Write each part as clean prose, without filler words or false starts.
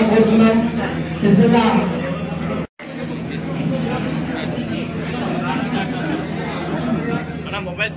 కోరుతున్నాం. సిరిసిల్ల మొబైల్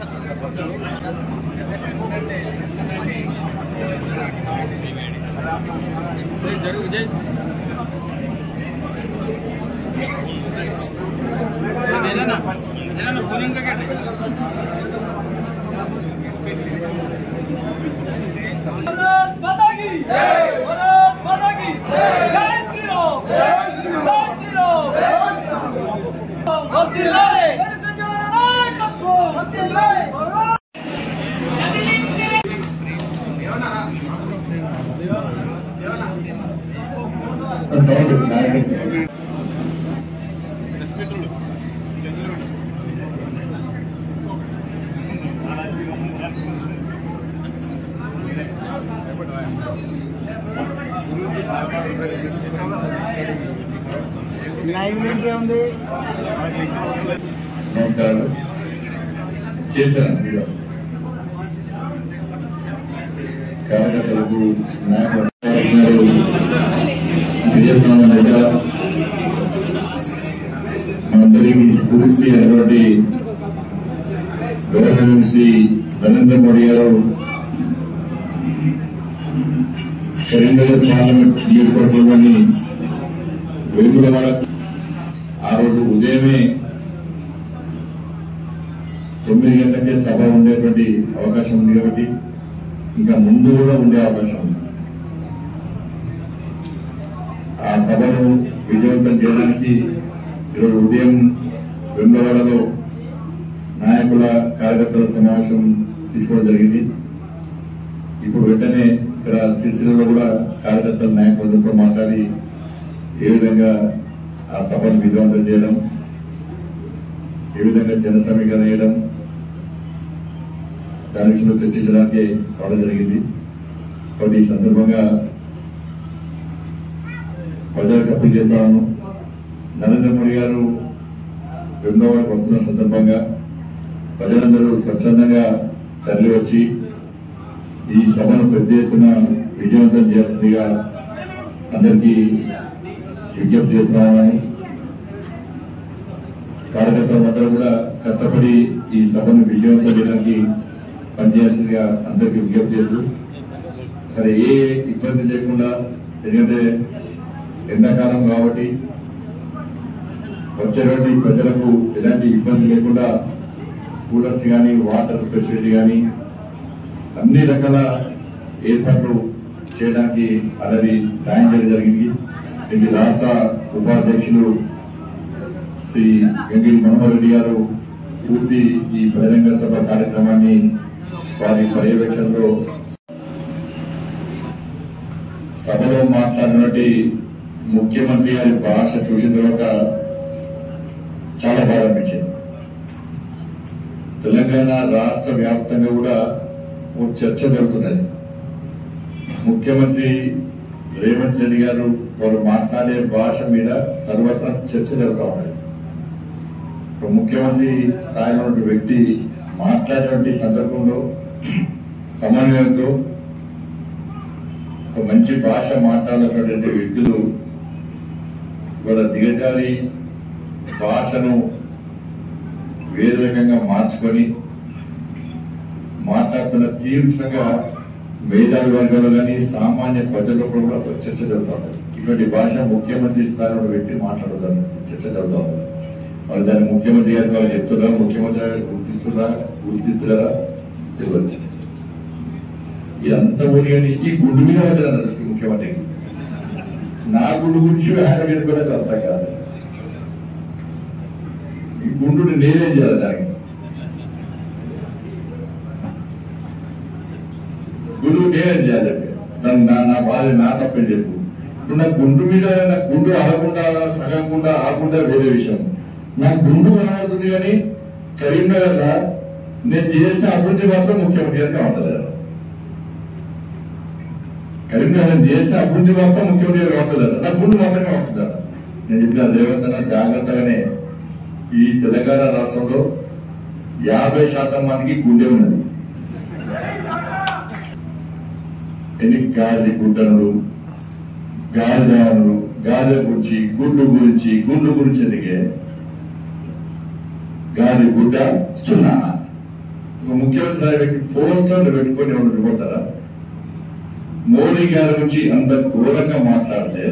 నమస్కారం చేశాను. కార్యకర్తలకు మనందరికీ స్ఫూర్తి అయినటువంటి గౌరవనీయులు శ్రీ నరేంద్ర మోడీ గారు కరీంనగర్ పార్లమెంట్ నియోజకవర్గంలోని వేములవాడ ఆ రోజు ఉదయమే 9 గంటలకే సభ ఉండేటువంటి అవకాశం ఉంది కాబట్టి ఇంకా ముందు కూడా ఉండే అవకాశం ఉంది. ఆ సభను విజయవంతం చేయడానికి ఈరోజు ఉదయం వేములవాడలో నాయకుల కార్యకర్తల సమావేశం తీసుకోవడం జరిగింది. ఇప్పుడు వెంటనే ఇక్కడ సిరిసిల్లలో కూడా కార్యకర్తల నాయకులతో మాట్లాడి ఏ విధంగా ఆ సభను విజయవంతం చేయడం, ఏ విధంగా జన సమీకరణ చేయడం, దాని విషయంలో చర్చించడానికి రావడం జరిగింది. కాబట్టి ఈ సందర్భంగా ప్రజలకు అప్పీల్ చేస్తున్నాను. నరేంద్ర మోడీ గారు వేములవాడకు వస్తున్న సందర్భంగా ప్రజలందరూ స్వచ్ఛందంగా తరలి వచ్చి ఈ సభను పెద్ద ఎత్తున విజయవంతం చేయాల్సిందిగా అందరికీ విజ్ఞప్తి చేస్తున్నామని, కార్యకర్తలందరూ కూడా కష్టపడి ఈ సభను విజయవంతం చేయడానికి పనిచేయాల్సిందిగా అందరికీ విజ్ఞప్తి చేస్తూ, మరి ఏ ఇబ్బంది లేకుండా, ఎందుకంటే ఎండాకాలం కాబట్టి వచ్చేటువంటి ప్రజలకు ఎలాంటి ఇబ్బంది లేకుండా కూలర్స్ కానీ, వాటర్ ఫెసిలిటీ కానీ అన్ని రకాల ఏర్పాట్లు చేయడానికి ఆల్రెడీ ప్లాన్ చేయడం జరిగింది. ఇది రాష్ట్ర ఉపాధ్యక్షులు శ్రీ గంగిరి మనోహర్ రెడ్డి గారు పూర్తి ఈ బహిరంగ సభ కార్యక్రమాన్ని వారి పర్యవేక్షణలో సభలో మాట్లాడినటువంటి ముఖ్యమంత్రి గారి భాష చూసిన తర్వాత చాలా బాధ అనిపించింది. తెలంగాణ రాష్ట్ర వ్యాప్తంగా కూడా ఓ చర్చ జరుగుతున్నది. ముఖ్యమంత్రి రేవంత్ రెడ్డి గారు వారు మాట్లాడే భాష మీద సర్వత్రా చర్చ జరుగుతూ ఉన్నది. ముఖ్యమంత్రి స్థాయిలో ఉన్న వ్యక్తి మాట్లాడేటువంటి సందర్భంలో సమన్వయంతో ఒక మంచి భాష మాట్లాడాల్సినటువంటి వ్యక్తులు వాళ్ళ దిగజారి భాషను వేరే రకంగా మార్చుకొని మాట్లాడుతున్న తీవ్రంగా మేధావి వర్గాలు కానీ సామాన్య ప్రజల్లో కూడా చర్చ జరుగుతూ ఉంటుంది. ఇటువంటి భాష ముఖ్యమంత్రి స్థాయిలో వ్యక్తి మాట్లాడతారు, చర్చ జరుగుతూ ఉంటుంది. మరి దాన్ని ముఖ్యమంత్రి గారు వాళ్ళు చెప్తున్నారు, ముఖ్యమంత్రి గారు గుర్తిస్తున్నారా తెలియదు. ఇదంతా ఊరి కానీ ఈ గుండు మీద పడ్డది అన్న దృష్టి ముఖ్యమంత్రికి. నా గుండు గురించి ఆయన మీద కూడా అర్థం కాదు. ఈ గుండుని నేనేం చేయాలి, దానికి గుండు నేనేం చేయాలి చెప్పి దాన్ని నా బాధ నా తప్పని చెప్పు. ఇప్పుడు నా గుండు మీద నా గుండు ఆగకుండా సగం గుండా ఆగకుండా వేరే విషయం. నా గుండు కనబడుతుంది కానీ కరీంనగర్ లా నేను చేసిన అభివృద్ధి మాత్రం ముఖ్యమంత్రి గారికి కనబడలేదు. కరీంనగర్ చేసిన అభివృద్ధి మాత్రం ముఖ్యమంత్రి గారికి కనబడలేదు. నా గుండు మాత్రం కనబడుతుందా? నేను చెప్పిన రేవంత్ అన్న జాగ్రత్తగానే ఈ తెలంగాణ రాష్ట్రంలో 50% మందికి గుండె ఉన్నది. ఎన్ని గాలి గుడ్డనుడు గాలిదానుడు గాలి గురించి గుండు గురించి ఎదిగే గాలి గుడ్డ సున్నా. ముఖ్యమంత్రి వ్యక్తి పోస్టర్లు పెట్టుకొని ఎవరు చూపడతారా? మోడీ గారి గురించి అంత ఘోరంగా మాట్లాడితే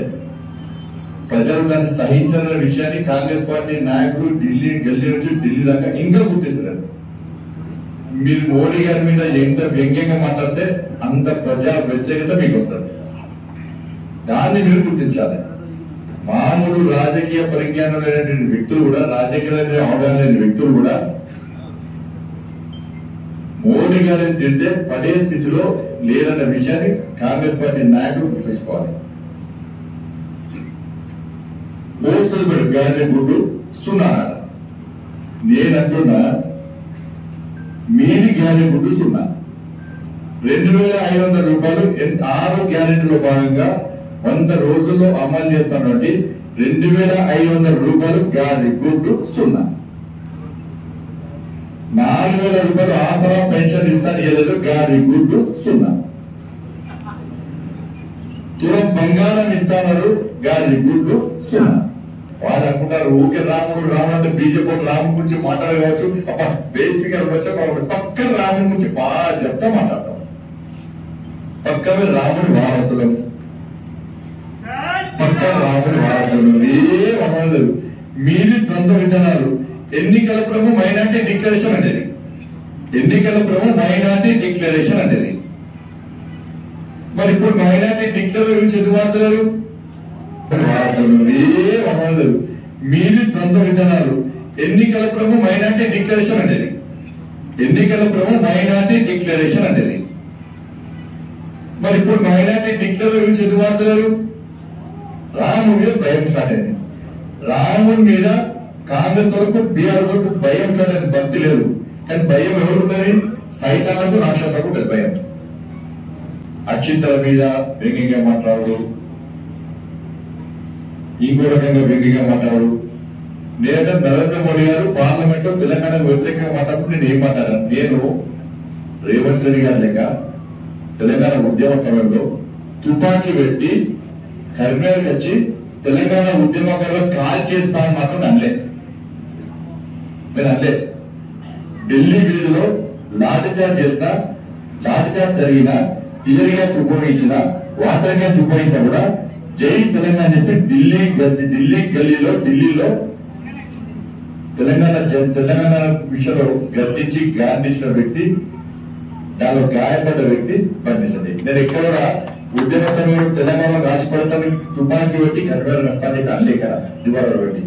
ప్రజలు దాన్ని సహించాలనే విషయాన్ని కాంగ్రెస్ పార్టీ నాయకులు గల్లీ నుంచి ఢిల్లీ దాకా ఇంకా గుర్తిస్తున్నారు. మీరు మోడీ గారి మీద ఎంత వ్యంగ్యంగా మాట్లాడితే అంత ప్రజా వ్యతిరేకత మీకు వస్తుంది. దాన్ని మీరు గుర్తించాలి. మామూలు రాజకీయ పరిజ్ఞానం లేనటువంటి వ్యక్తులు కూడా, రాజకీయ అవగాహన లేని వ్యక్తులు కూడా మోడీ గారిని తిడితే పడే స్థితిలో లేదన్న విషయాన్ని కాంగ్రెస్ పార్టీ నాయకులు గుర్తుంచుకోవాలి. పోస్టులు పెట్టి గాలి గుడ్డు సున్నా. నేనంటున్నా మీది గాలి గుడ్డు సున్నా. 2,500 రూపాయలు 6 గ్యారెంటీలో భాగంగా 100 రోజుల్లో అమలు చేస్తానండి. 2,500 రూపాయలు గాలి గుడ్డు సున్నా. 4,000 రూపాయలు ఆసరా పెన్షన్ ఇస్తాను ఏదో గాలి గుడ్డు సున్నా. తులం బంగారం ఇస్తాన్నారు గాలి గుడ్డు సున్నా. వాళ్ళు అనుకుంటారు ఊకే రాముడు అంటే బీజేపీ రాముడి గురించి మాట్లాడవచ్చు. అబ్బా బేసికల్ వచ్చా పక్కన రాముడి గురించి బాగా చెప్తా మాట్లాడతాం. పక్కనే రాముడి వారసులం, పక్కన రాముడి వారసులం ఏమనలేదు. మీది ద్వంద్వ విధానాలు. ఎన్నికల ప్రభు మైనార్టీ డిక్లరేషన్ అనేది, ఎన్నికల ప్రభు మైనార్టీ డిక్లరేషన్ అనేది. మరి ఇప్పుడు మైనార్టీ డిక్లరేషన్ గురించి ఎందుకు వాడతారు? ఏమనలేదు. మీది ద్వంద్వ విధానాలు. ఎన్నికల ప్రభు మైనార్టీ డిక్లరేషన్ అనేది, ఎన్నికల ప్రభు మైనార్టీ డిక్లరేషన్ అనేది. మరి ఇప్పుడు మైనార్టీ డిక్లరేషన్ గురించి ఎందుకు వాడతారు? రాముడి మీద భయం స్టార్ట్ అయింది. రాముడి మీద కాంగ్రెస్ వరకు బీఆర్ఎస్ వరకు భయం స్టార్ట్ అయింది. భక్తి లేదు, కానీ భయం ఎవరు ఉంటుంది? సైతాలకు రాక్షసులకు ఉంటుంది భయం. అక్షింతల మీద వ్యంగ్యంగా మాట్లాడు, ఇంకో రకంగా వ్యంగ్యంగా మాట్లాడు. నేనంటే నరేంద్ర మోడీ గారు పార్లమెంట్ లో తెలంగాణకు వ్యతిరేకంగా మాట్లాడుతూ నేను ఏం మాట్లాడాను? నేను రేవంత్ రెడ్డి గారి లెక్క తెలంగాణ ఉద్యమ సమయంలో తుపాకీ పెట్టి కర్మేరకు వచ్చి తెలంగాణ ఉద్యమకారులు కాల్ చేస్తానని మాత్రం అనలే. నేను అనలే. ఢిల్లీ వీధిలో లాఠీచార్జ్ చేసిన, లాఠీచార్జ్ జరిగిన, టియర్ గ్యాస్ ఉపయోగించిన, వాటర్ గ్యాస్ ఉపయోగించినా కూడా జై తెలంగాణ చెప్పి ఢిల్లీ ఢిల్లీలో తెలంగాణ విషయంలో గర్జించి గాంధించిన వ్యక్తి, దానిలో గాయపడ్డ వ్యక్తి బండిసండి. నేను ఎక్కడ కూడా ఉద్యమ సమయంలో తెలంగాణ రాజపడతాను తుపాకీ పెట్టి కర్మేరు నష్టాన్ని అనలేక నివారణ పెట్టి.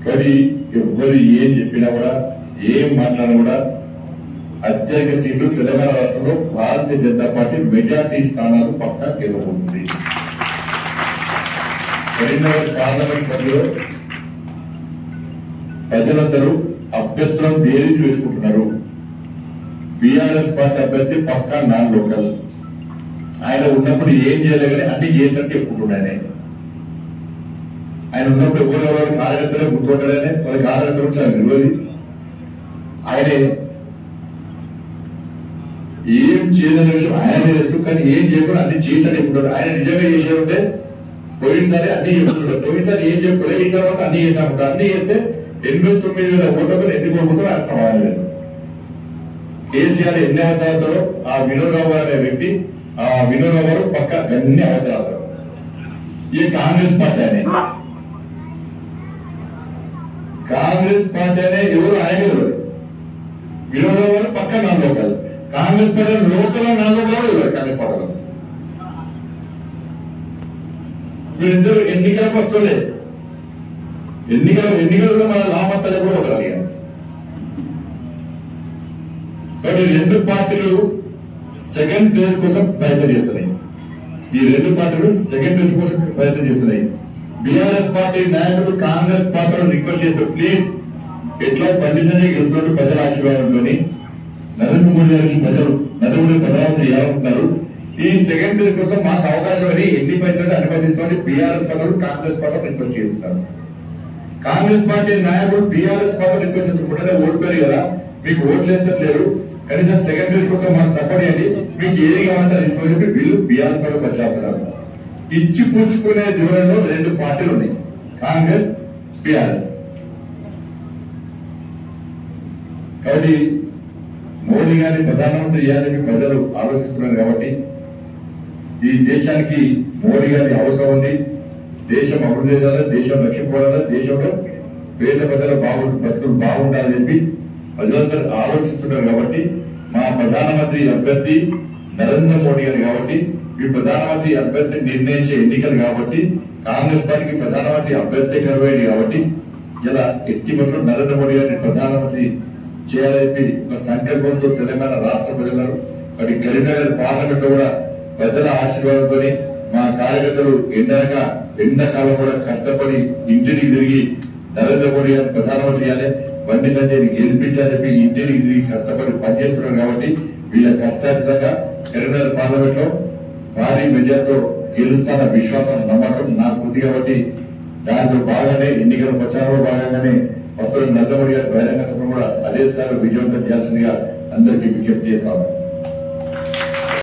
కానీ ఎవరు ఏం చెప్పినా కూడా, ఏం మాట్లాడినా కూడా అత్యధిక సీట్లు తెలంగాణ రాష్ట్రంలో భారతీయ జనతా పార్టీ మెజార్టీ స్థానాలు పక్కా గెలవబోతుంది. కరీంనగర్ పార్లమెంట్ పరిధిలో ప్రజలందరూ అభ్యర్థులను బేరీజు వేసుకుంటున్నారు. బీఆర్ఎస్ పార్టీ అభ్యర్థి పక్కా నాన్ లోకల్. ఆయన ఉన్నప్పుడు ఏం చేయలేదని అన్ని చేసినట్టు చెప్పుకుంటున్నాయని. ఆయన ఉన్నప్పుడు ఎవరెవరు కార్యకర్తలే గుర్తుపట్టాడని, వాళ్ళ కార్యకర్తలు చాలా నిర్వహి. ఆయనే ఏం చేయదనే విషయం ఆయన తెలుసు, కానీ ఏం చేయకుండా అన్ని చేశాడు చెప్పుకుంటాడు. ఆయన నిజంగా చేసేదంటే పోయినసారి అన్ని చెప్పుకుంటాడు. పోయినసారి ఏం చెప్పుకోలేదు, ఈసారి వరకు అన్ని చేశామంటారు. అన్ని చేస్తే 89,000 ఓట్లతో ఎందుకు ఓడిపోతారో ఆయన సమాధానం లేదు. కేసీఆర్ ఎన్ని అవతారాలతో ఆ వినోద్ రావు అనే వ్యక్తి, ఆ వినోద్ రావు గారు పక్క అన్ని అవతారాలు. ఈ కాంగ్రెస్ పార్టీ అనే ఎవరు ఆయన వినోద్ రావు గారు పక్క non local. Congress party local non local ఇవ్వరు. కాంగ్రెస్ పార్టీలో వీళ్ళిద్దరు ఎన్నికలకు వస్తుండే, ఎన్నికలలో మన లాభత్తలు కూడా వదలాలి. కాబట్టి 2 పార్టీలు సెకండ్ ప్లేస్ కోసం ప్రయత్నం చేస్తున్నాయి. ఈ 2 పార్టీలు సెకండ్ ప్లేస్ కోసం ప్రయత్నం చేస్తున్నాయి. బీఆర్ఎస్ పార్టీ నాయకులు కాంగ్రెస్ పార్టీలు రిక్వెస్ట్ చేస్తారు, ప్లీజ్ ఎట్లా బండి సంజయ్ గెలుస్తున్నట్టు ప్రజల ఆశీర్వాదంతో నరేంద్ర మోడీ గారి ప్రధానమంత్రి ఏమంటున్నారు, ఈ సెకండ్ ప్లేస్ కోసం మాకు అవకాశం అని ఎన్ని పైసలు అనుమతిస్తామని బీఆర్ఎస్ పార్టీలు కాంగ్రెస్ పార్టీలు రిక్వెస్ట్ చేస్తున్నారు. కాంగ్రెస్ పార్టీ నాయకులు బీఆర్ఎస్ పార్టీ రిక్వెస్ట్ చేస్తుంటే ఓడిపోయారు కదా, మీకు ఓట్లు వేస్తట్లేరు, కనీసం సెకండరీస్ కోసం మనకు సపోర్ట్ చేయండి, మీకు ఏది కావాలంటే తీసుకోని చెప్పి వీళ్ళు బీఆర్ఎస్ పార్టీ బచ్చాడుతున్నారు. ఇచ్చి పుచ్చుకునే ధోరణిలో రెండు పార్టీలు ఉన్నాయి, కాంగ్రెస్ బీఆర్ఎస్. కాబట్టి మోడీ గారిని ప్రధానమంత్రి చేయాలని ప్రజలు ఆలోచిస్తున్నారు. కాబట్టి ఈ దేశానికి మోడీ గారి అవసరం ఉంది. దేశం అభివృద్ధి చేయాలి, దేశం రక్షించుకోవాలా, దేశంలో పేద ప్రజల బతుకులు బాగుండాలని చెప్పి ప్రజలందరూ ఆలోచిస్తున్నారు. కాబట్టి మా ప్రధానమంత్రి అభ్యర్థి నరేంద్ర మోడీ గారు. కాబట్టి ఈ ప్రధానమంత్రి అభ్యర్థి నిర్ణయించే ఎన్నికలు కాబట్టి కాంగ్రెస్ పార్టీకి ప్రధానమంత్రి అభ్యర్థి కరువైంది. కాబట్టి ఇలా ఎట్టి మొదలు నరేంద్ర మోడీ గారిని ప్రధానమంత్రి చేయాలని ఒక సంకల్పంతో తెలంగాణ రాష్ట్ర ప్రజలు వాటి కరీంనగర్ పార్లమెంట్ లో కూడా ప్రజల ఆశీర్వాదంతో మా కార్యకర్తలు ఎండాకాలం కూడా కష్టపడి ఇంటికి తిరిగి నరేంద్ర మోడీ గారిని ప్రధానమంత్రి చేయాలి, బండి సంజయ్ని గెలిపించాలని చెప్పి ఇంటికి తిరిగి కష్టపడి పనిచేస్తున్నారు. కాబట్టి వీళ్ళ కష్టాచితంగా కరీంనగర్ పార్లమెంట్ లో భారీ మెజార్టీతో గెలుస్తాన విశ్వాసం నమ్మకం నాకు ఉంది. కాబట్టి దాంట్లో భాగంగానే ఎన్నికల ప్రచారంలో భాగంగానే వస్తున్న నరేంద్ర మోడీ గారి బహిరంగ సభను కూడా అదే స్థాయిలో విజయవంతం చేయాల్సిందిగా అందరికీ విజ్ఞప్తి చేస్తాను.